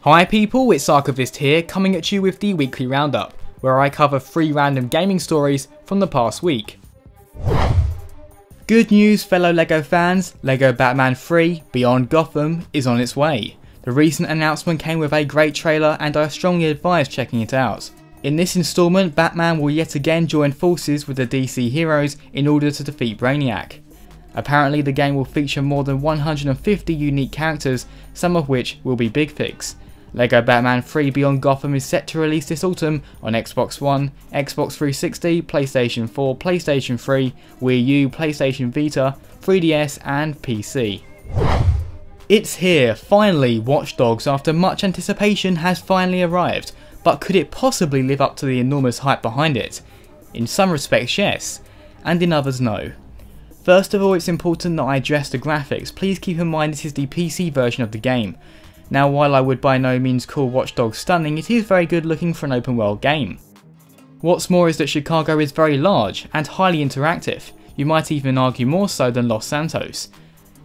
Hi people, it's Archivist here, coming at you with the weekly roundup, where I cover 3 random gaming stories from the past week. Good news fellow LEGO fans, LEGO Batman 3 Beyond Gotham is on its way. The recent announcement came with a great trailer and I strongly advise checking it out. In this installment, Batman will yet again join forces with the DC heroes in order to defeat Brainiac. Apparently the game will feature more than 150 unique characters, some of which will be big figs. LEGO Batman 3 Beyond Gotham is set to release this autumn on Xbox One, Xbox 360, PlayStation 4, PlayStation 3, Wii U, PlayStation Vita, 3DS and PC. It's here, finally. Watch Dogs, after much anticipation, has finally arrived, but could it possibly live up to the enormous hype behind it? In some respects yes, and in others no. First of all, it's important that I address the graphics. Please keep in mind this is the PC version of the game. Now while I would by no means call Watch Dogs stunning, it is very good looking for an open world game. What's more is that Chicago is very large and highly interactive, you might even argue more so than Los Santos.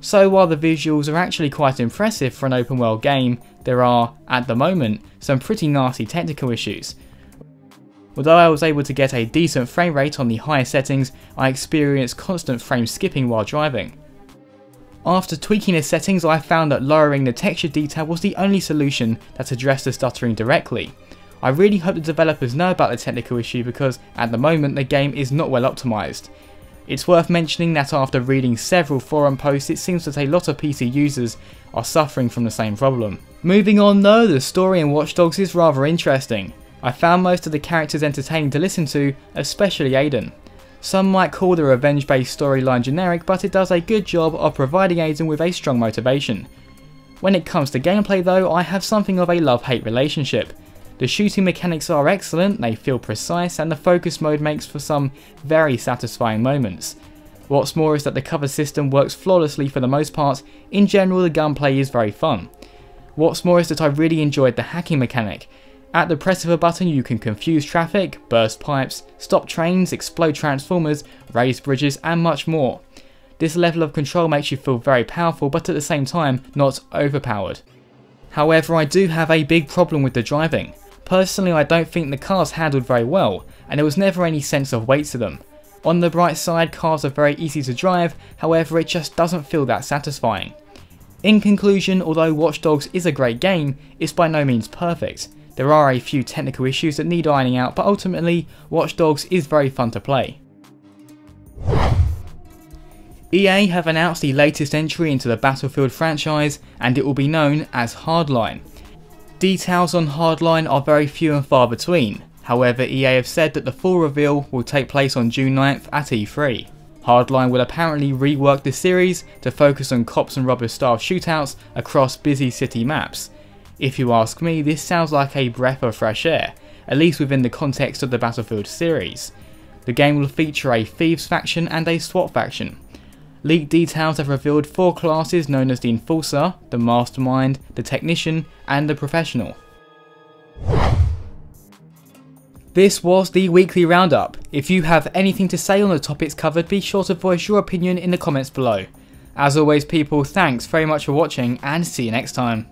So while the visuals are actually quite impressive for an open world game, there are, at the moment, some pretty nasty technical issues. Although I was able to get a decent frame rate on the higher settings, I experienced constant frame skipping while driving. After tweaking the settings, I found that lowering the texture detail was the only solution that addressed the stuttering directly. I really hope the developers know about the technical issue because at the moment the game is not well optimised. It's worth mentioning that after reading several forum posts, it seems that a lot of PC users are suffering from the same problem. Moving on though, the story in Watch Dogs is rather interesting. I found most of the characters entertaining to listen to, especially Aiden. Some might call the revenge-based storyline generic, but it does a good job of providing Aiden with a strong motivation. When it comes to gameplay though, I have something of a love-hate relationship. The shooting mechanics are excellent, they feel precise, and the focus mode makes for some very satisfying moments. What's more is that the cover system works flawlessly for the most part. In general, the gunplay is very fun. What's more is that I really enjoyed the hacking mechanic. At the press of a button you can confuse traffic, burst pipes, stop trains, explode transformers, raise bridges and much more. This level of control makes you feel very powerful but at the same time not overpowered. However, I do have a big problem with the driving. Personally, I don't think the cars handled very well and there was never any sense of weight to them. On the bright side, cars are very easy to drive, however it just doesn't feel that satisfying. In conclusion, although Watch Dogs is a great game, it's by no means perfect. There are a few technical issues that need ironing out, but ultimately, Watch Dogs is very fun to play. EA have announced the latest entry into the Battlefield franchise, and it will be known as Hardline. Details on Hardline are very few and far between, however EA have said that the full reveal will take place on June 9th at E3. Hardline will apparently rework the series to focus on cops and robbers style shootouts across busy city maps. If you ask me, this sounds like a breath of fresh air, at least within the context of the Battlefield series. The game will feature a Thieves faction and a SWAT faction. Leaked details have revealed 4 classes known as the Enforcer, the Mastermind, the Technician and the Professional. This was the weekly roundup. If you have anything to say on the topics covered, be sure to voice your opinion in the comments below. As always people, thanks very much for watching and see you next time.